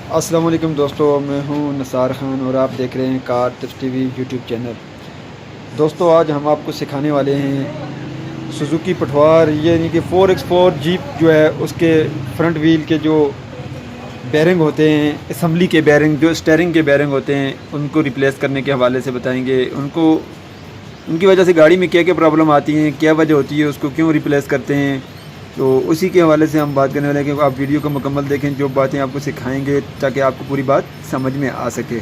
अस्सलाम वालेकुम दोस्तों, मैं हूं नसार खान और आप देख रहे हैं car tips TV YouTube channel. दोस्तों, आज हम आपको सिखाने वाले हैं सुजुकी पटवार, यानी कि 4x4 जीप जो है उसके फ्रंट व्हील के जो बेरिंग होते हैं, असम्बली के बेरिंग, जो स्टीयरिंग के बेरिंग होते हैं, उनको रिप्लेस करने के हवाले से बताएंगे। उनकी वजह से गाड़ी में क्या क्या प्रॉब्लम आती हैं, क्या वजह होती है, उसको क्यों रिप्लेस करते हैं, तो उसी के हवाले से हम बात करने वाले हैं कि आप वीडियो को मुकम्मल देखें, जो बातें आपको सिखाएंगे ताकि आपको पूरी बात समझ में आ सके।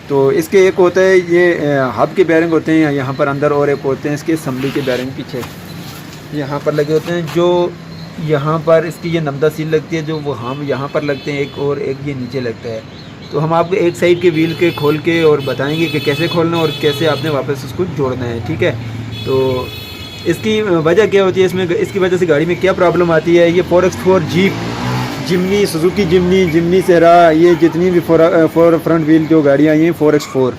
तो इसके एक होता है ये हब के बेरिंग होते हैं यहाँ पर अंदर, और एक होते हैं इसके असम्बली के बेरिंग पीछे यहाँ पर लगे होते हैं। जो यहाँ पर इसकी ये नमदा सील लगती है, जो वो हम यहाँ पर लगते हैं एक, और एक ये नीचे लगता है। तो हम आपको एक साइड के व्हील के खोल के और बताएंगे कि कैसे खोलना और कैसे आपने वापस उसको जोड़ना है, ठीक है। तो इसकी वजह क्या होती है, इसकी वजह से गाड़ी में क्या प्रॉब्लम आती है। ये 4x4 जीप, जिमनी, सुजुकी जिमनी सेरा, ये जितनी भी फोर फ्रंट व्हील जो गाड़ियाँ हैं 4x4,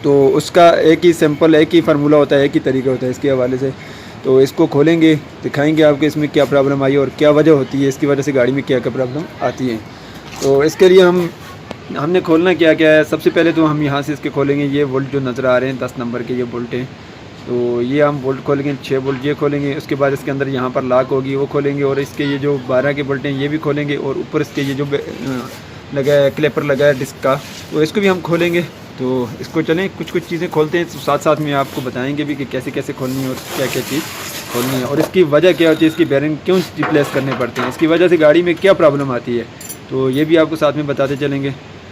तो उसका एक ही सिंपल, एक ही फार्मूला होता है, एक ही तरीका होता है इसके हवाले से। तो इसको खोलेंगे, दिखाएंगे आपको इसमें क्या प्रॉब्लम आई और क्या वजह होती है, इसकी वजह से गाड़ी में क्या क्या प्रॉब्लम आती है। तो इसके लिए हमने खोलना क्या क्या है। सबसे पहले तो हम यहाँ से इसके खोलेंगे। ये बोल्ट जो नज़र आ रहे हैं 10 नंबर के ये बोल्ट हैं, तो ये हम बोल्ट खोलेंगे। 6 बोल्ट ये खोलेंगे। उसके बाद इसके अंदर यहाँ पर लॉक होगी, वो खोलेंगे। और इसके ये जो 12 के बोल्ट हैं ये भी खोलेंगे। और ऊपर इसके ये जो लगा है, क्लेपर लगा है डिस्क का, तो इसको भी हम खोलेंगे। तो इसको चलें कुछ कुछ चीज़ें खोलते हैं, तो साथ साथ में आपको बताएंगे भी कि कैसे कैसे खोलनी है और क्या क्या चीज़ खोलनी है, और इसकी वजह क्या होती है, इसकी बेरिंग क्यों रिप्लेस करने पड़ते हैं, इसकी वजह से गाड़ी में क्या प्रॉब्लम आती है, तो ये भी आपको साथ में बताते चलेंगे।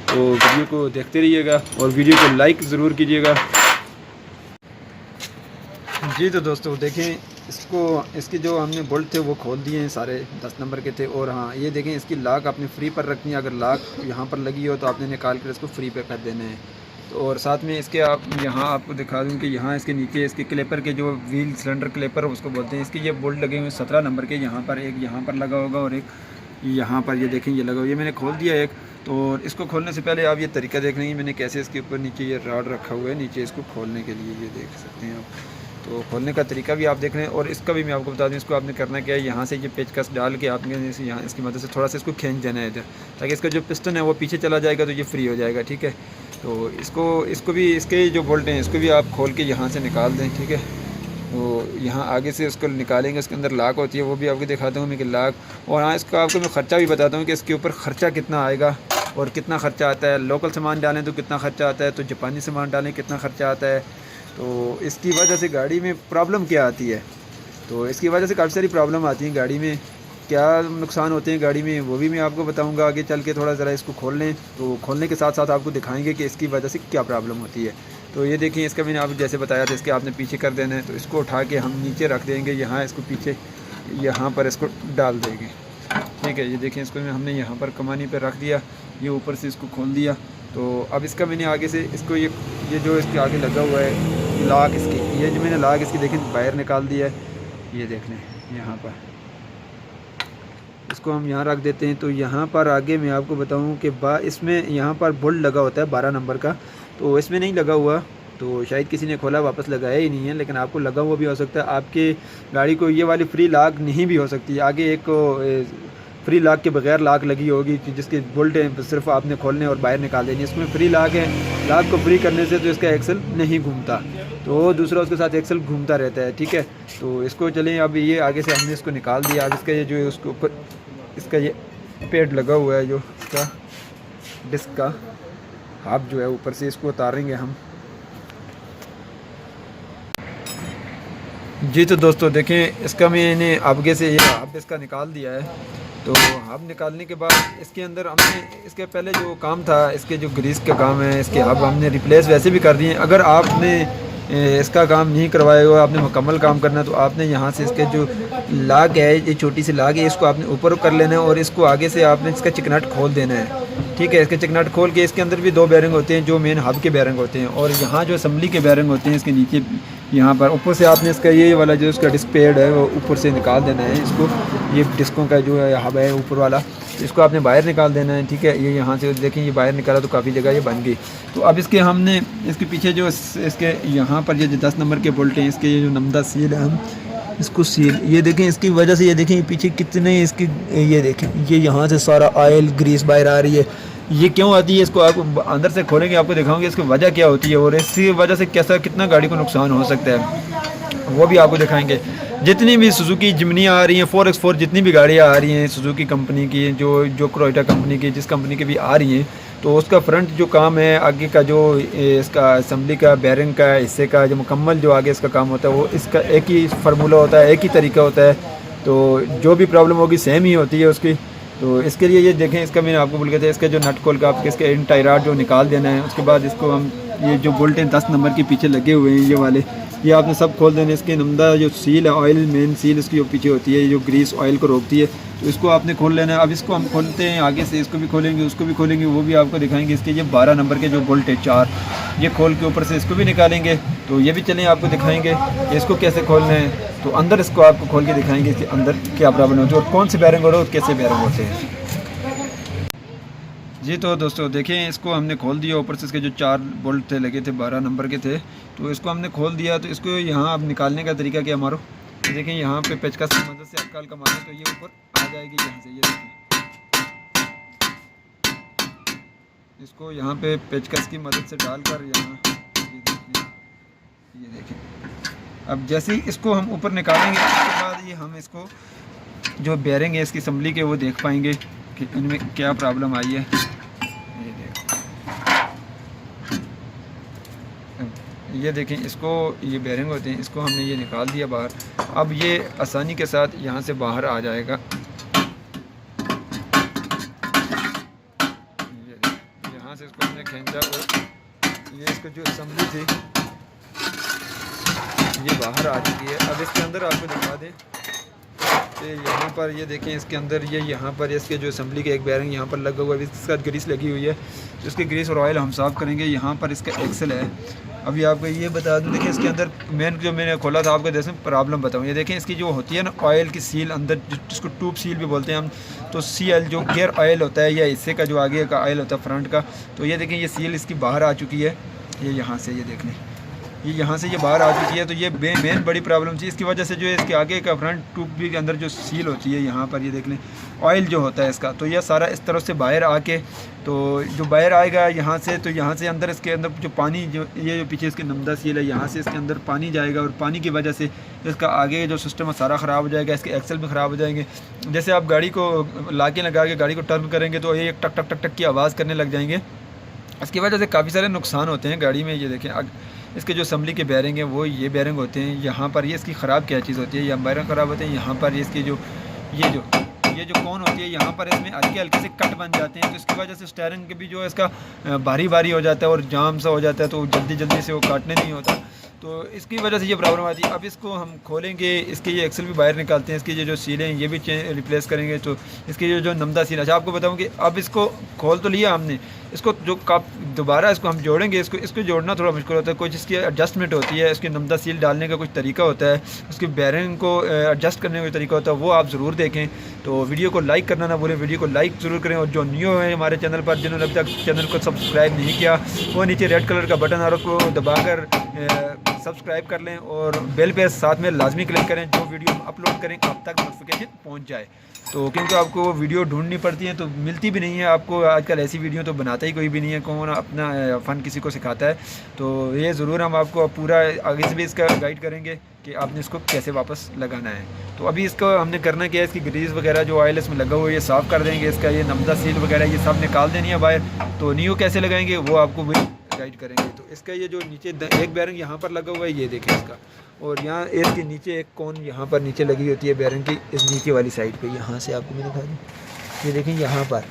तो वीडियो को देखते रहिएगा और वीडियो को लाइक ज़रूर कीजिएगा। जी तो दोस्तों देखें, इसके जो हमने बोल्ट थे वो खोल दिए हैं, सारे 10 नंबर के थे। और हाँ, ये देखें, इसकी लॉक आपने फ्री पर रखनी है। अगर लॉक यहाँ पर लगी हो तो आपने निकाल कर इसको फ्री पे कर देना है। तो और साथ में इसके आप यहाँ आपको दिखा दूँ कि यहाँ इसके नीचे इसके क्लेपर के जो व्हील सिलेंडर क्लेपर उसको बोलते हैं, इसके ये बोल्ट लगे हुए 17 नंबर के। यहाँ पर एक यहाँ पर लगा होगा और एक यहाँ पर, ये देखें ये लगा हुआ। ये मैंने खोल दिया एक। तो इसको खोलने से पहले आप ये तरीका देख लेंगे मैंने कैसे इसके ऊपर नीचे ये रॉड रखा हुआ है नीचे इसको खोलने के लिए, ये देख सकते हैं आप। तो खोलने का तरीका भी आप देख रहे हैं, और इसका भी मैं आपको बता दूं। इसको आपने करना क्या है, यहाँ से ये पेचकस डाल के आपने यहाँ इसकी मदद से थोड़ा सा इसको खींच देना है इधर, ताकि इसका जो पिस्टन है वो पीछे चला जाएगा, तो ये फ्री हो जाएगा, ठीक है। तो इसको भी, इसके जो बोल्ट हैं इसको भी आप खोल के यहाँ से निकाल दें, ठीक है। तो यहाँ आगे से उसको निकालेंगे, उसके अंदर लॉक होती है, वो भी आपको दिखाता हूँ मैं कि लॉक। और हाँ, इसका आपको मैं ख़र्चा भी बताता हूँ कि इसके ऊपर ख़र्चा कितना आएगा और कितना ख़र्चा आता है। लोकल सामान डालें तो कितना ख़र्चा आता है, तो जापानी सामान डालें कितना ख़र्चा आता है। तो इसकी वजह से गाड़ी में प्रॉब्लम क्या आती है, तो इसकी वजह से काफ़ी सारी प्रॉब्लम आती हैं गाड़ी में। क्या नुकसान होते हैं गाड़ी में वो भी मैं आपको बताऊंगा आगे चल के। थोड़ा ज़रा इसको खोल लें, तो खोलने के साथ साथ आपको दिखाएंगे कि इसकी वजह से क्या प्रॉब्लम होती है। तो ये देखिए, इसका मैंने आपको जैसे बताया था, इसके आपने पीछे कर देना है। तो इसको उठा के हम नीचे रख देंगे, यहाँ इसको पीछे यहाँ पर इसको डाल देंगे, ठीक है। ये देखें, इसको हमने यहाँ पर कमानी पर रख दिया, ये ऊपर से इसको खोल दिया। तो अब इसका मैंने आगे से इसको ये जो इसके आगे लगा हुआ है लॉक, इसकी ये जो मैंने लॉक इसकी देखें बाहर निकाल दिया है, ये देख लें यहाँ पर। इसको हम यहाँ रख देते हैं। तो यहाँ पर आगे मैं आपको बताऊँ कि इसमें यहाँ पर बोल्ट लगा होता है 12 नंबर का, तो इसमें नहीं लगा हुआ, तो शायद किसी ने खोला वापस लगाया ही नहीं है, लेकिन आपको लगा हुआ भी हो सकता है। आपके गाड़ी को ये वाली फ्री लॉक नहीं भी हो सकती है, आगे एक फ्री लॉक के बगैर लॉक लगी होगी, जिसके बोल्ट हैं सिर्फ आपने खोलने और बाहर निकाल देनी। इसमें फ्री लॉक है, लॉक को फ्री करने से तो इसका एक्सल नहीं घूमता, तो दूसरा उसके साथ एक्सल घूमता रहता है, ठीक है। तो इसको चलें, अब ये आगे से हमने इसको निकाल दिया। अब इसका ये जो है उसके ऊपर इसका ये पैड लगा हुआ है, जो इसका डिस्क का हाफ जो है ऊपर से, इसको उतारेंगे हम। जी तो दोस्तों देखें, इसका मैंने आगे से ये हाफ इसका निकाल दिया है। तो हाफ निकालने के बाद इसके अंदर हमने इसके पहले जो काम था, इसके जो ग्रीस का काम है, इसके हाफ हमने रिप्लेस वैसे भी कर दिए। अगर आपने इसका काम नहीं करवाया हुआ, आपने मुकम्मल काम करना है, तो आपने यहाँ से इसके जो लाग है, ये छोटी सी लाग है, इसको आपने ऊपर कर लेना है और इसको आगे से आपने इसका चिकनाट खोल देना है, ठीक है। इसके चिकनाट खोल के इसके अंदर भी 2 बेरिंग होते हैं जो मेन हब के बेरिंग होते हैं, और यहाँ जो असम्बली के बेरिंग होते हैं इसके नीचे यहाँ पर ऊपर से आपने इसका ये वाला जो इसका डिस्क पैड है वो ऊपर से निकाल देना है इसको। ये डिस्कों का जो है हब है ऊपर वाला, इसको आपने बाहर निकाल देना है, ठीक है। ये यहाँ से देखें, ये बाहर निकाला तो काफ़ी जगह ये बन गई। तो अब इसके हमने इसके पीछे जो इसके यहाँ पर ये जो 10 नंबर के बोल्ट हैं, इसके ये जो नमदा सील है, हम इसको सील, ये देखें इसकी वजह से, ये देखें पीछे कितने इसकी, ये देखें ये यहाँ से सारा ऑयल ग्रीस बाहर आ रही है। ये क्यों आती है, इसको आप अंदर से खोलेंगे आपको दिखाऊंगे इसकी वजह क्या होती है और इसी वजह से कितना गाड़ी को नुकसान हो सकता है वो भी आपको दिखाएंगे। जितनी भी सुजुकी जिमनी आ रही हैं 4x4 जितनी भी गाड़ियाँ आ रही हैं सुजुकी कंपनी की, जो क्रोटा कंपनी की, जिस कंपनी की भी आ रही हैं, तो उसका फ्रंट जो काम है आगे का, जो इसका असम्बली का बैरिंग का हिस्से का जो मुकम्मल जो आगे इसका काम होता है वो इसका एक ही फार्मूला होता है, एक ही तरीका होता है। तो जो भी प्रॉब्लम होगी सेम ही होती है उसकी। तो इसके लिए ये देखें, इसका मैंने आपको बोल गया था, इसका जो नट खोल का आपके इसके इन टायराट जो निकाल देना है। उसके बाद इसको हम ये जो बोल्ट हैं 10 नंबर के पीछे लगे हुए हैं ये वाले, ये आपने सब खोल देने। इसके नमदा जो सील है, ऑयल मेन सील इसकी जो पीछे होती है, जो ग्रीस ऑयल को रोकती है, तो इसको आपने खोल लेना है। अब इसको हम खोलते हैं आगे से, इसको भी खोलेंगे, उसको भी खोलेंगे, वो भी आपको दिखाएंगे। इसके ये 12 नंबर के जो बोल्ट है 4, ये खोल के ऊपर से इसको भी निकालेंगे, तो ये भी चलें आपको दिखाएंगे इसको कैसे खोलना है। तो अंदर इसको आपको खोल के दिखाएंगे इसके अंदर क्या प्रॉब्लम होती है और कौन से बैरिंग हो रहे हैं और कैसे बैरिंग होते हैं जी। तो दोस्तों देखें, इसको हमने खोल दिया, ऊपर से इसके जो 4 बोल्ट थे लगे थे 12 नंबर के थे, तो इसको हमने खोल दिया। तो इसको यहाँ अब निकालने का तरीका क्या मारो, तो देखें यहाँ पे पेचकस की मदद से हल्का हल्का मारो तो ये ऊपर आ जाएगी यहाँ से। ये देखें, इसको यहाँ पे पेचकस की मदद से डालकर यहाँ ये देखें। अब जैसे ही इसको हम ऊपर निकालेंगे उसके बाद ये हम इसको जो बैरिंग है इसकी असम्बली के वो देख पाएंगे कि इनमें क्या प्रॉब्लम आई है। ये देखें, इसको ये बैरिंग होते हैं, इसको हमने ये निकाल दिया बाहर। अब ये आसानी के साथ यहाँ से बाहर आ जाएगा। यहाँ से इसको हमने खींचा और ये इसको जो असम्बली थी ये बाहर आ चुकी है। अब इसके अंदर आपको दिखा दें कि यहाँ पर ये देखें, इसके अंदर ये यहाँ पर इसके जो असम्बली के एक बैरिंग यहाँ पर लगा हुआ है, इसके साथ ग्रीस लगी हुई है, तो इसके ग्रीस और ऑयल हम साफ़ करेंगे। यहाँ पर इसका एक्सल है। अभी आपको ये बता दूँ, देखिए इसके अंदर मेन जो मैंने खोला था आपको जैसे प्रॉब्लम बताऊँ, ये देखें इसकी जो होती है ना ऑयल की सील अंदर, जिसको ट्यूब सील भी बोलते हैं हम, तो CL जो गियर ऑयल होता है या हिस्से का जो आगे का ऑयल होता है फ्रंट का, तो ये देखें ये सील इसकी बाहर आ चुकी है। ये यहाँ से ये देख लें, ये यहाँ से ये बाहर आ चुकी है। तो ये मेन बड़ी प्रॉब्लम थी, इसकी वजह से जो है इसके आगे का फ्रंट ट्यूब भी के अंदर जो सील होती है यहाँ पर ये देख लें ऑयल जो होता है इसका, तो यह सारा इस तरह से बाहर आके, तो जो बाहर आएगा यहाँ से, तो यहाँ से अंदर इसके अंदर जो पानी जो ये जो पीछे इसके नमदा सील है यहाँ से इसके अंदर पानी जाएगा और पानी की वजह से इसका आगे जो सिस्टम है सारा ख़राब हो जाएगा, इसके एक्सल भी ख़राब हो जाएंगे। जैसे आप गाड़ी को लाके लगा के गाड़ी को टर्न करेंगे तो ये टक टक टक टक की आवाज़ करने लग जाएंगे। इसकी वजह से काफ़ी सारे नुकसान होते हैं गाड़ी में। ये देखें, इसके जो असम्बली के बैरिंग हैं वो ये बैरिंग होते हैं। यहाँ पर ये इसकी ख़राब क्या चीज़ होती है, या बैरिंग ख़राब होते हैं। यहाँ पर इसकी जो ये जो कौन होती है यहाँ पर इसमें हल्के हल्के से कट बन जाते हैं, तो इसकी वजह से स्टीयरिंग के भी जो है इसका भारी भारी हो जाता है और जाम सा हो जाता है, तो जल्दी जल्दी से वो काटने नहीं होता, तो इसकी वजह से ये प्रॉब्लम आती है। अब इसको हम खोलेंगे, इसके ये एक्सल भी बाहर निकालते हैं, इसकी जो सीलें हैं ये भी रिप्लेस करेंगे। तो इसकी जो नमदा सील, अच्छा आपको बताऊँ कि अब इसको खोल तो लिया हमने, इसको जो कप दोबारा इसको हम जोड़ेंगे, इसको जोड़ना थोड़ा मुश्किल होता है। कुछ इसकी एडजस्टमेंट होती है, इसकी नमदा सील डालने का कुछ तरीका होता है, उसकी बैरिंग को एडजस्ट करने का तरीका होता है, वो आप ज़रूर देखें। तो वीडियो को लाइक करना ना भूलें, वीडियो को लाइक ज़रूर करें। और जो न्यू है हमारे चैनल पर, जिन्होंने अभी तक चैनल को सब्सक्राइब नहीं किया, वो नीचे रेड कलर का बटन आ रहा है, उसको दबाकर सब्सक्राइब कर लें और बेल पे साथ में लाजमी क्लिक करें, जो वीडियो हम अपलोड करें आप तक नोटिफिकेशन पहुंच जाए। तो क्योंकि आपको वो वीडियो ढूंढनी पड़ती है तो मिलती भी नहीं है आपको, आजकल ऐसी वीडियो तो बनाता ही कोई भी नहीं है, कौन अपना फ़न किसी को सिखाता है। तो ये ज़रूर हम आपको पूरा आगे से भी इसका गाइड करेंगे कि आपने इसको कैसे वापस लगाना है। तो अभी इसको हमने करना क्या है, इसकी ग्रीस वगैरह जो ऑयल इसमें लगा हुआ है ये साफ़ कर देंगे, इसका ये नमदा सील वगैरह ये सब निकाल देनी है बाहर। तो न्यू कैसे लगाएंगे वो आपको भी गाइड करेंगे। तो इसका ये जो नीचे एक बैरिंग यहाँ पर लगा हुआ है, ये देखें इसका, और यहाँ इसके नीचे एक कौन यहाँ पर नीचे लगी होती है बैरिंग की, इस नीचे वाली साइड पे, यहाँ से आपको मैं दिखा दूँ, ये देखें यहाँ पर।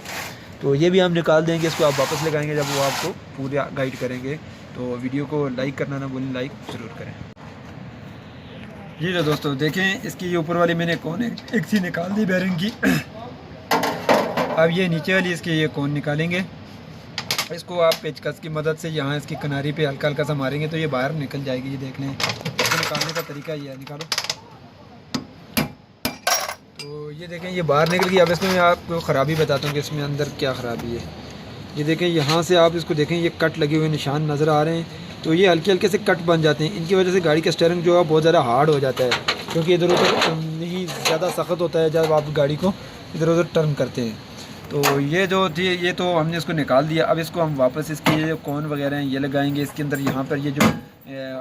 तो ये भी हम निकाल देंगे, इसको आप वापस लगाएंगे जब वो आपको पूरा गाइड करेंगे। तो वीडियो को लाइक करना ना भूलें, लाइक ज़रूर करें। जी तो दोस्तों देखें, इसकी ये ऊपर वाली मैंने कौन एक सी निकाल दी बैरिंग की। अब ये नीचे वाली इसकी ये कौन निकालेंगे, इसको आप पेचकस की मदद से यहाँ इसकी किनारी पे हल्का हल्का सा मारेंगे तो ये बाहर निकल जाएगी। ये देख लें, इसको निकालने का तरीका ये है, निकालो। तो ये देखें ये बाहर निकल गई। अब इसमें मैं आपको ख़राबी बताता हूँ कि इसमें अंदर क्या ख़राबी है। ये देखें यहाँ से आप इसको देखें, ये कट लगे हुए निशान नज़र आ रहे हैं, तो ये हल्के हल्के से कट बन जाते हैं। इनकी वजह से गाड़ी का स्टीयरिंग जो है बहुत ज़्यादा हार्ड हो जाता है, क्योंकि इधर उधर नहीं ज़्यादा सख्त होता है जब आप गाड़ी को इधर उधर टर्न करते हैं। तो ये जो थी ये तो हमने इसको निकाल दिया। अब इसको हम वापस इसकी ये जो कोन वगैरह हैं ये लगाएंगे इसके अंदर। यहाँ पर ये जो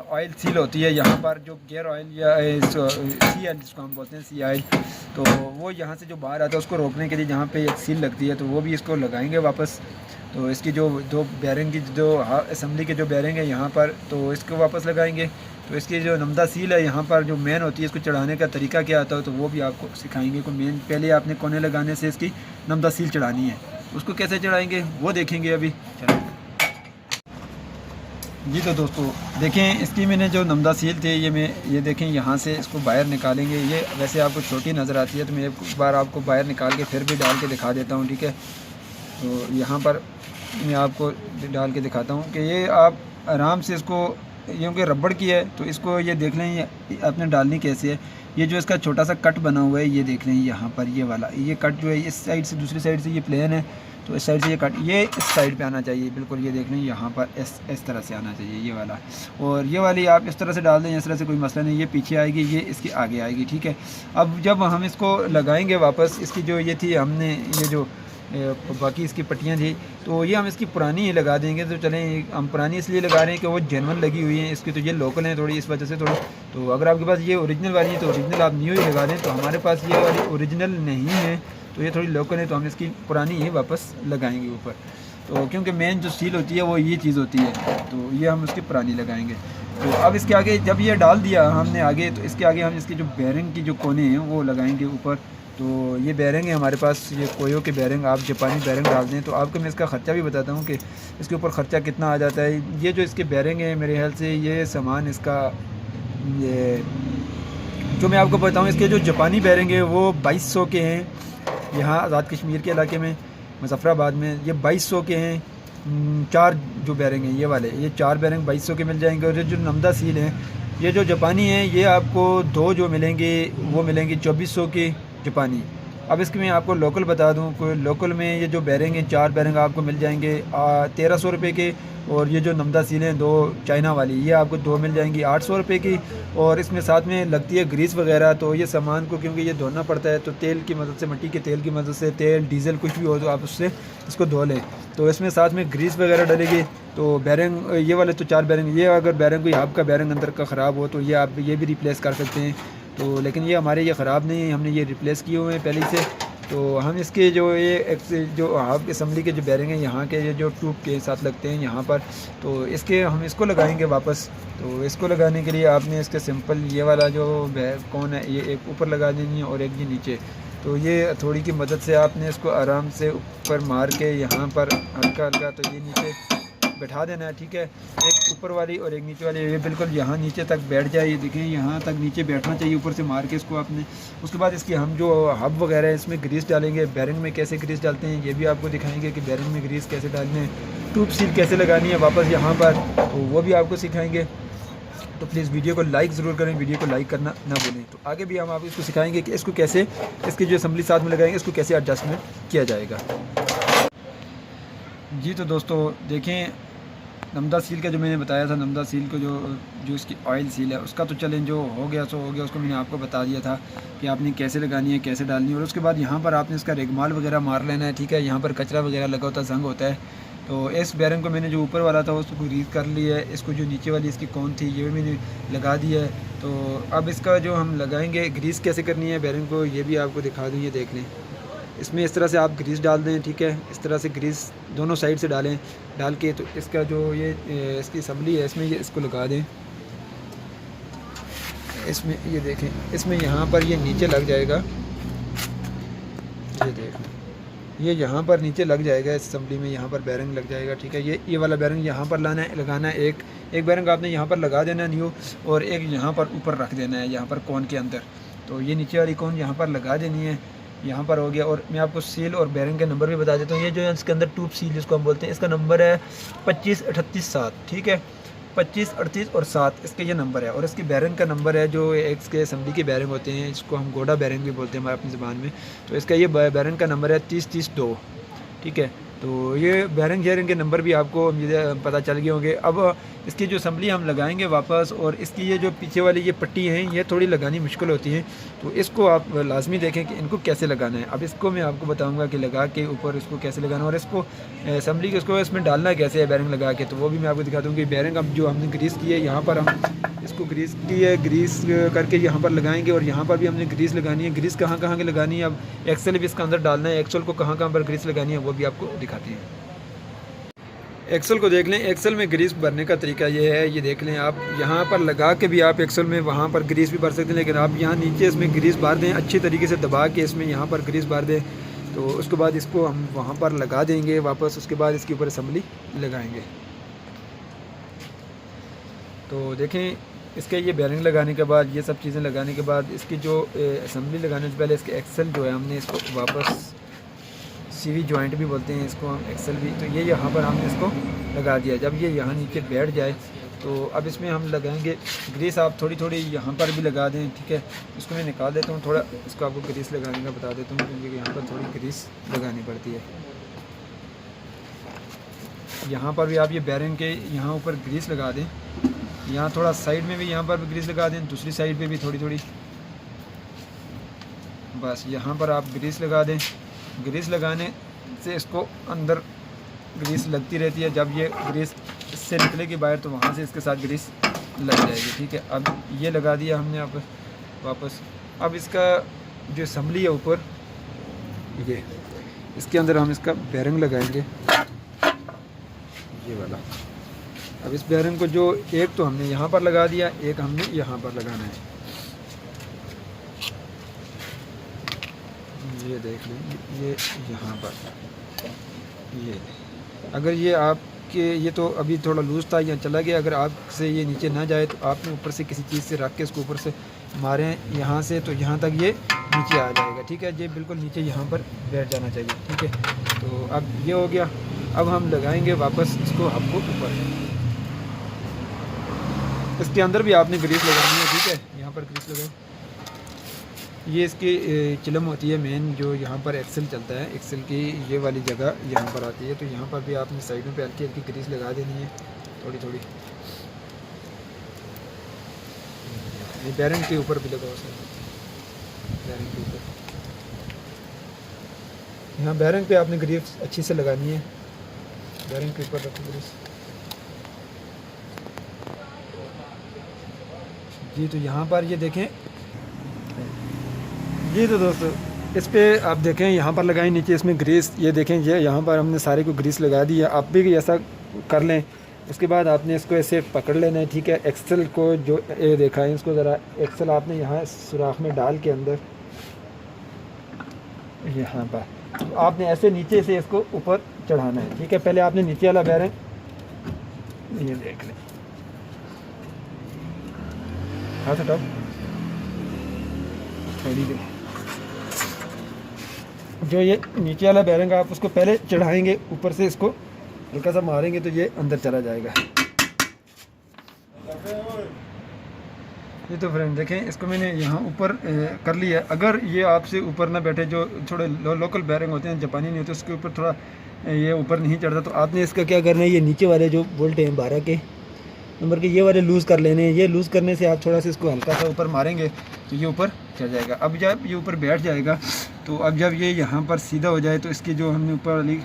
ऑयल सील होती है यहाँ पर, जो गियर ऑयल या सी ऑयल जिसको हम बोलते हैं, सी ऑयल, तो वो यहाँ से जो बाहर आता है उसको रोकने के लिए जहाँ पे एक सील लगती है तो वो भी इसको लगाएंगे वापस। तो इसकी जो दो बैरिंग की जो असम्बली के जो बैरिंग है यहाँ पर, तो इसको वापस लगाएंगे। तो इसकी जो नमदा सील है यहाँ पर जो मेन होती है, इसको चढ़ाने का तरीका क्या आता है तो वो भी आपको सिखाएंगे। को मेन पहले आपने कोने लगाने से इसकी नमदा सील चढ़ानी है, उसको कैसे चढ़ाएंगे वो देखेंगे अभी। चलो जी, तो दोस्तों देखें इसकी मैंने जो नमदा सील थे ये देखें यहाँ से इसको बाहर निकालेंगे। ये वैसे आपको छोटी नज़र आती है तो मैं एक बार आपको बाहर निकाल के फिर भी डाल के दिखा देता हूँ, ठीक है। तो यहाँ पर मैं आपको डाल के दिखाता हूँ कि ये आप आराम से इसको, क्योंकि रबड़ की है तो इसको ये देख लें ये आपने डालनी कैसे है। ये जो इसका छोटा सा कट बना हुआ है ये देख लें यहाँ पर, ये वाला ये कट जो है इस साइड से, दूसरी साइड से ये प्लेन है तो इस साइड से ये कट ये इस साइड पे आना चाहिए बिल्कुल। ये देख लें यहाँ पर इस तरह से आना चाहिए ये वाला, और ये वाली आप इस तरह से डाल दें, इस तरह से कोई मसला नहीं। ये पीछे आएगी, ये इसके आगे आएगी, ठीक है। अब जब हम इसको लगाएंगे वापस, इसकी जो ये थी हमने ये जो बाकी इसकी पट्टियाँ थी तो ये हम इसकी पुरानी ही लगा देंगे। तो चलें हम पुरानी इसलिए लगा रहे हैं कि वो जेनवन लगी हुई है इसकी, तो ये लोकल है थोड़ी, इस वजह से थोड़ी। तो अगर आपके पास ये ओरिजिनल वाली है तो ओरिजिनल आप न्यू ही लगा दें। तो हमारे पास ये वाली ओरिजिनल नहीं है तो ये थोड़ी लोकल है तो हम इसकी पुरानी ही वापस लगाएंगे ऊपर। तो क्योंकि मेन जो सील होती है वो ये चीज़ होती है, तो ये हम उसकी पुरानी लगाएंगे। तो अब इसके आगे जब ये डाल दिया हमने आगे, तो इसके आगे हम इसकी जो बैरिंग की जो कोने हैं वो लगाएंगे ऊपर। तो ये बैरिंग है हमारे पास, ये कोयो के बैरिंग, आप जापानी बैरिंग डाल दें। तो आपको मैं इसका ख़र्चा भी बताता हूँ कि इसके ऊपर ख़र्चा कितना आ जाता है। ये जो इसके बैरिंग है मेरे ख्याल से ये सामान इसका, ये जो मैं आपको बताऊँ इसके जो जापानी बैरिंग है वो 2200 के हैं। यहाँ आज़ाद कश्मीर के इलाके में मुज़फ़्फ़राबाद में ये 2200 के हैं। 4 जो बैरिंग हैं ये वाले, ये 4 बैरिंग 2200 के मिल जाएंगे। और ये जो नमदा सील हैं ये जो जापानी है ये आपको 2 जो मिलेंगे वो मिलेंगे 2400 के जापानी। अब इसकी मैं आपको लोकल बता दूं, कोई लोकल में ये जो बैरिंग हैं 4 बैरिंग आपको मिल जाएंगे 1300 रुपये के। और ये जो नमदा सीलें 2 चाइना वाली ये आपको 2 मिल जाएंगी 800 रुपये की। और इसमें साथ में लगती है ग्रीस वगैरह, तो ये सामान को क्योंकि ये धोना पड़ता है तो तेल की मदद से, मिट्टी के तेल की मदद से, तेल डीजल कुछ भी हो तो आप उससे इसको धो लें। तो इसमें साथ में ग्रीस वगैरह डलेगी। तो बैरिंग ये वाले तो 4 बैरिंग, ये अगर बैरिंग कोई आपका बैरिंग अंदर का ख़राब हो तो ये आप ये भी रिप्लेस कर सकते हैं। तो लेकिन ये हमारे ये ख़राब नहीं है, हमने ये रिप्लेस किए हुए हैं पहले से। तो हम इसके जो ये जो हाफ असम्बली के जो बैरिंग हैं यहाँ के ये जो ट्यूब के साथ लगते हैं यहाँ पर, तो इसके हम इसको लगाएंगे वापस। तो इसको लगाने के लिए आपने इसके सिंपल ये वाला जो कौन है ये एक ऊपर लगा देनी है और एक ये नीचे। तो ये थोड़ी की मदद से आपने इसको आराम से ऊपर मार के यहाँ पर हल्का हल्का तो ये नीचे बैठा देना है, ठीक है। एक ऊपर वाली और एक नीचे वाली, ये बिल्कुल यहाँ नीचे तक बैठ जाए, ये देखें यहाँ तक नीचे बैठना चाहिए ऊपर से मार के इसको आपने। उसके बाद इसकी हम जो हब वगैरह है इसमें ग्रीस डालेंगे। बैरिंग में कैसे ग्रीस डालते हैं ये भी आपको दिखाएंगे कि बैरिंग में ग्रीस कैसे डालने हैं, ट्यूब सील कैसे लगानी है वापस यहाँ पर, तो वो भी आपको सिखाएँगे। तो प्लीज़ वीडियो को लाइक ज़रूर करें, वीडियो को लाइक करना ना भूलें। तो आगे भी हम आपको इसको सिखाएँगे कि इसको कैसे, इसकी जो असम्बली साथ में लगाएंगे इसको कैसे एडजस्टमेंट किया जाएगा। जी तो दोस्तों देखें नमदा सील का जो मैंने बताया था, नमदा सील को जो इसकी ऑयल सील है उसका तो चलें जो हो गया सो हो गया, उसको मैंने आपको बता दिया था कि आपने कैसे लगानी है कैसे डालनी है। और उसके बाद यहाँ पर आपने इसका रेगमाल वगैरह मार लेना है, ठीक है। यहाँ पर कचरा वगैरह लगा होता है, जंग होता है। तो इस बैरिंग को मैंने जो ऊपर वाला था उसको ग्रीस कर लिया है। इसको जो नीचे वाली इसकी कौन थी ये भी मैंने लगा दिया है। तो अब इसका जो हम लगाएंगे ग्रीस कैसे करनी है बैरिंग को ये भी आपको दिखा दूँ। ये देख लें, इसमें इस तरह से आप ग्रीस डाल दें, ठीक है। इस तरह से ग्रीस दोनों साइड से डालें, डाल के तो इसका जो ये इसकी असम्बली है इसमें ये इसको लगा दें। इसमें ये देखें, इसमें यहाँ पर ये नीचे लग जाएगा, ये देखें ये यहाँ पर नीचे लग जाएगा इस असम्बली में, यहाँ पर बैरिंग लग जाएगा, ठीक है। ये वाला बैरिंग यहाँ पर लगाना है। एक बैरिंग आपने यहाँ पर लगा देना है न्यू, और एक यहाँ पर ऊपर रख देना है यहाँ पर कौन के अंदर। तो ये नीचे वाली कौन यहाँ पर लगा देनी है, यहाँ पर हो गया। और मैं आपको सील और बैरिंग का नंबर भी बता देता हूँ। ये जो है इसके अंदर ट्यूब सील जिसको हम बोलते हैं, इसका नंबर है 2538-7, ठीक है। 25, 38 और 7 इसके ये नंबर है। और इसकी बैरिंग का नंबर है जो इसके असम्बली के बैरिंग होते हैं, इसको हम गोडा बैरिंग भी बोलते हैं हमारे अपनी ज़बान में। तो इसका ये बैरिंग का नंबर है 30-30-2, ठीक है। तो ये बैरिंग शेयरिंग के नंबर भी आपको पता चल गए होंगे। अब इसकी जो असम्बली हम लगाएंगे वापस, और इसकी ये जो पीछे वाली ये पट्टी हैं ये थोड़ी लगानी मुश्किल होती हैं, तो इसको आप लाजमी देखें कि इनको कैसे लगाना है। अब इसको मैं आपको बताऊंगा कि लगा के ऊपर इसको कैसे लगाना है, और इसको असम्बली के उसको इसमें डालना कैसे है बैरिंग लगा के, तो वो भी मैं आपको दिखा दूँगी। बैरिंग अब जो हमने ग्रीस की है यहाँ पर हम इसको ग्रीस की है, ग्रीस करके यहाँ पर लगाएंगे, और यहाँ पर भी हमने ग्रीस लगानी है। ग्रीस कहाँ कहाँ की लगानी है, अब एक्सेल भी इसका अंदर डालना है, एक्सेल को कहाँ कहाँ पर ग्रीस लगानी है वो भी आपको दिखाते हैं। एक्सेल को देख लें, एक्सेल में ग्रीस भरने का तरीका ये है, ये देख लें आप यहाँ पर लगा के भी आप एक्सेल में वहाँ पर ग्रीस भी भर सकते हैं, लेकिन आप यहाँ नीचे इसमें ग्रीस भर दें, अच्छी तरीके से दबा के इसमें यहाँ पर ग्रीस भर दें, तो उसके बाद इसको हम वहाँ पर लगा देंगे वापस, उसके बाद इसके ऊपर असम्बली लगाएंगे। तो देखें इसके ये बैरिंग लगाने के बाद, ये सब चीज़ें लगाने के बाद, इसकी जो असम्बली लगाने से पहले इसके एक्सेल जो है हमने इसको वापस सीवी जॉइंट भी बोलते हैं इसको हम, एक्सेल भी, तो ये यहाँ पर हमने इसको लगा दिया। जब ये यहाँ नीचे बैठ जाए तो अब इसमें हम लगाएंगे ग्रीस। आप थोड़ी थोड़ी यहाँ पर भी लगा दें, ठीक है। इसको मैं निकाल देता हूँ, थोड़ा इसको आपको ग्रीस लगाने का बता देता हूँ, क्योंकि यहाँ पर थोड़ी ग्रीस लगानी पड़ती है। यहाँ पर भी आप ये बैरिंग के यहाँ ऊपर ग्रीस लगा दें, यहाँ थोड़ा साइड में भी यहाँ पर भी ग्रीस लगा दें, दूसरी साइड पे भी थोड़ी थोड़ी, बस यहाँ पर आप ग्रीस लगा दें। ग्रीस लगाने से इसको अंदर ग्रीस लगती रहती है, जब ये ग्रीस इससे निकलेगी बाहर तो वहाँ से इसके साथ ग्रीस लग जाएगी, ठीक है। अब ये लगा दिया हमने वापस। अब इसका जो असम्बली है ऊपर, ये इसके अंदर हम इसका बैरिंग लगाएंगे, ये वाला। अब इस बैरिंग को जो एक तो हमने यहाँ पर लगा दिया, एक हमने यहाँ पर लगाना है, ये देख लें, ये यहाँ पर, ये अगर ये आपके ये तो अभी थोड़ा लूज़ था, यहाँ चला गया, अगर आपसे ये नीचे ना जाए तो आपने ऊपर से किसी चीज़ से रख के इसको ऊपर से मारें यहाँ से, तो यहाँ तक ये नीचे आ जाएगा, ठीक है। ये बिल्कुल नीचे यहाँ पर बैठ जाना चाहिए, ठीक है। तो अब ये हो गया। अब हम लगाएंगे वापस इसको आपको ऊपर, इसके अंदर भी आपने ग्रीस लगानी है, ठीक है। यहाँ पर ग्रीस लगाओ, ये इसकी चिलम होती है मेन, जो यहाँ पर एक्सेल चलता है, एक्सेल की ये वाली जगह यहाँ पर आती है, तो यहाँ पर भी आपने साइडों पे हल्की हल्की ग्रीस लगा देनी है, थोड़ी थोड़ी। ये बैरिंग के ऊपर भी लगाओ सर, बैरिंग के ऊपर, यहाँ बैरिंग पे आपने ग्रीस अच्छी से लगानी है, बैरिंग के ऊपर रखो ग्रीस जी। तो यहाँ पर ये देखें जी, तो दोस्तों इस पे आप देखें यहाँ पर लगाएं नीचे इसमें ग्रीस, ये देखें ये यहाँ पर हमने सारे को ग्रीस लगा दी है। आप भी ऐसा कर लें। उसके बाद आपने इसको ऐसे पकड़ लेना है, ठीक है। एक्सेल को जो ये देखा है इसको ज़रा, एक्सेल आपने यहाँ सुराख में डाल के अंदर यहाँ पर आपने ऐसे नीचे से इसको ऊपर चढ़ाना है, ठीक है। पहले आपने नीचे वाला बैरिंग, ये देख लें, हाथ हटाओ थोड़ी देर, जो ये नीचे वाला बैरिंग आप उसको पहले चढ़ाएंगे, ऊपर से इसको हल्का सा मारेंगे तो ये अंदर चला जाएगा। ये तो फ्रेंड देखें, इसको मैंने यहाँ ऊपर कर लिया। अगर ये आपसे ऊपर ना बैठे, जो थोड़े लोकल बैरिंग होते हैं, जापानी नहीं होते, उसके ऊपर थोड़ा ये ऊपर नहीं चढ़ता, तो आपने इसका क्या करना है, ये नीचे वाले जो बोल्ट हैं 12 के नंबर के, ये वाले लूज़ कर लेने हैं। ये लूज़ करने से आप थोड़ा सा इसको हल्का सा ऊपर मारेंगे तो ये ऊपर चढ़ जाएगा। अब जब ये ऊपर बैठ जाएगा तो अब जब ये यहाँ पर सीधा हो जाए तो इसकी जो हमने ऊपर वाली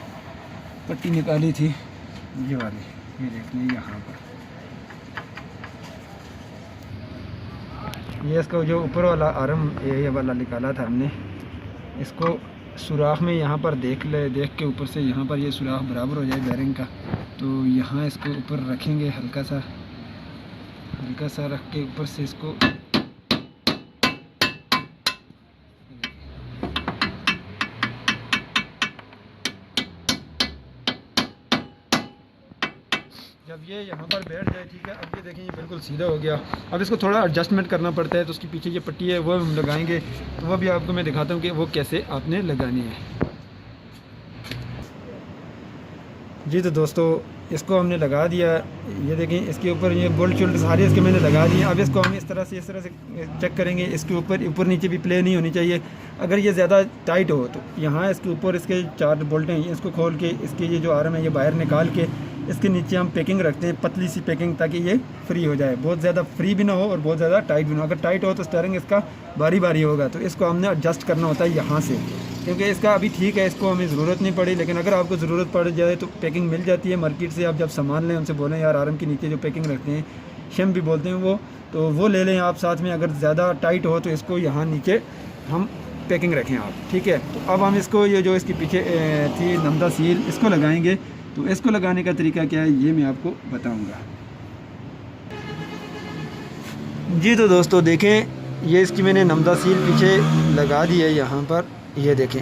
पट्टी निकाली थी, ये वाली, ये देख लें यहाँ पर, ये इसका जो ऊपर वाला आर्म ये वाला निकाला था हमने, इसको सुराख में यहाँ पर देख के ऊपर से यहाँ पर ये सुराख बराबर हो जाए बैरिंग का, तो यहाँ इसको ऊपर रखेंगे, हल्का सा रख के ऊपर से इसको जब ये यहाँ पर बैठ जाए, ठीक है। अब ये देखें ये बिल्कुल सीधा हो गया। अब इसको थोड़ा एडजस्टमेंट करना पड़ता है, तो उसके पीछे ये पट्टी है वो हम लगाएंगे, तो वो भी आपको मैं दिखाता हूँ कि वो कैसे आपने लगानी है। जी तो दोस्तों इसको हमने लगा दिया, ये देखें इसके ऊपर ये बोल्ट शोल्ट सारे इसके मैंने लगा दिए। अब इसको हम इस तरह से चेक करेंगे, इसके ऊपर नीचे भी प्ले नहीं होनी चाहिए। अगर ये ज़्यादा टाइट हो तो यहाँ इसके ऊपर इसके 4 बोल्ट हैं, इसको खोल के इसके ये जो आर्म है ये बाहर निकाल के इसके नीचे हम पैकिंग रखते हैं, पतली सी पैकिंग, ताकि ये फ्री हो जाए, बहुत ज़्यादा फ्री भी ना हो और बहुत ज़्यादा टाइट भी ना हो। अगर टाइट हो तो स्टीयरिंग इसका बारी बारी होगा, तो इसको हमने एडजस्ट करना होता है यहाँ से, क्योंकि इसका अभी ठीक है, इसको हमें ज़रूरत नहीं पड़ी। लेकिन अगर आपको ज़रूरत पड़ जाए तो पैकिंग मिल जाती है मार्केट से। आप जब सामान लें उनसे बोलें यार आर्म के नीचे जो पैकिंग रखते हैं, शिम भी बोलते हैं वो, तो वो ले लें आप साथ में। अगर ज़्यादा टाइट हो तो इसको यहाँ नीचे हम पैकिंग रखें आप, ठीक है। तो अब हम इसको ये जो इसके पीछे थी नमदा सील, इसको लगाएंगे। तो इसको लगाने का तरीका क्या है ये मैं आपको बताऊँगा। जी तो दोस्तों देखें, ये इसकी मैंने नमदा सील पीछे लगा दी है यहाँ पर, ये देखें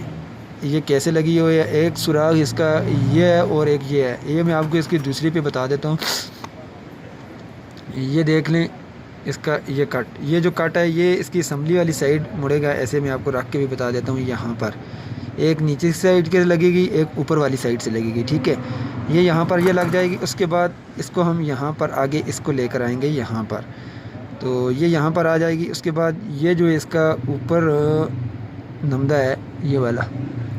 ये कैसे लगी हुई है। एक सुराख इसका ये है और एक ये है, ये मैं आपको इसकी दूसरी पे बता देता हूँ। ये देख लें इसका ये कट, ये जो कट है ये इसकी असम्बली वाली साइड मुड़ेगा, ऐसे मैं आपको रख के भी बता देता हूँ। यहाँ पर एक नीचे साइड के लगेगी, एक ऊपर वाली साइड से लगेगी, ठीक है। ये यहाँ पर ये लग जाएगी। उसके बाद इसको हम यहाँ पर आगे इसको लेकर आएंगे यहाँ पर, तो ये यहाँ पर आ जाएगी। उसके बाद ये जो इसका ऊपर नमदा है ये वाला,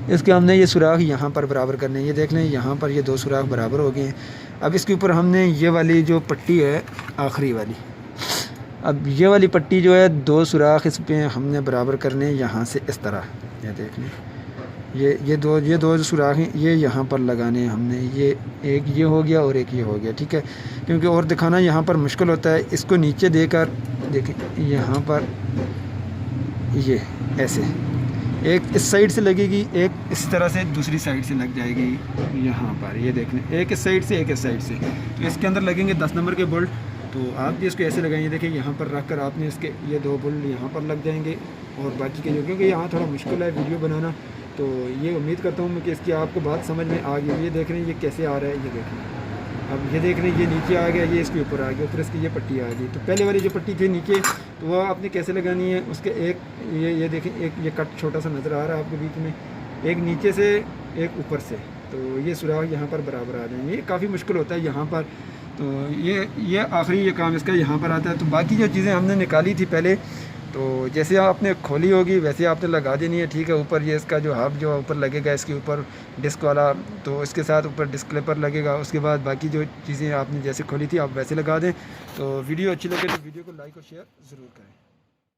इसके हमने ये सुराख यहाँ पर बराबर करने हैं। ये देख लें यहाँ पर ये 2 सुराख बराबर हो गए हैं। अब इसके ऊपर हमने ये वाली जो पट्टी है आखिरी वाली, अब ये वाली पट्टी जो है 2 सुराख इस पर हमने बराबर करने हैं यहाँ से इस तरह। ये देख लें ये दो सुराख हैं, ये यहाँ पर लगाने हैं हमने। ये एक ये हो गया और एक ये हो गया, ठीक है। क्योंकि और दिखाना यहाँ पर मुश्किल होता है, इसको नीचे देकर देखें यहाँ पर ये ऐसे एक इस साइड से लगेगी, एक इस तरह से दूसरी साइड से लग जाएगी यहाँ पर। ये देख लें एक इस साइड से एक इस साइड से, तो इसके अंदर लगेंगे 10 नंबर के बोल्ट। तो आप भी इसको ऐसे लगाएंगे, देखिए यहाँ पर रख कर आपने इसके ये 2 बोल्ट यहाँ पर लग जाएंगे और बाकी के जो, क्योंकि यहाँ थोड़ा मुश्किल है वीडियो बनाना, तो ये उम्मीद करता हूँ कि इसकी आपको बात समझ में आ गई। ये देख रहे हैं ये कैसे आ रहा है, ये देख रहे हैं। अब ये देख रहे हैं ये नीचे आ गया, ये इसके ऊपर आ गया, ऊपर इसकी ये पट्टी आ गई। तो पहले वाली जो पट्टी थी नीचे, तो वह आपने कैसे लगानी है, उसके एक ये देखें एक ये कट छोटा सा नज़र आ रहा है आपके बीच में, एक नीचे से एक ऊपर से, तो ये सुराख यहाँ पर बराबर आ जाएंगे। ये काफ़ी मुश्किल होता है यहाँ पर, तो ये आखिरी ये काम इसका यहाँ पर आता है। तो बाकी जो चीज़ें हमने निकाली थी पहले, तो जैसे आपने खोली होगी वैसे आपने लगा देनी है, ठीक है। ऊपर ये इसका जो हब जो ऊपर लगेगा इसके ऊपर डिस्क वाला, तो इसके साथ ऊपर डिस्क क्लिपर लगेगा। उसके बाद बाकी जो चीज़ें आपने जैसे खोली थी आप वैसे लगा दें। तो वीडियो अच्छी लगे तो वीडियो को लाइक और शेयर ज़रूर करें।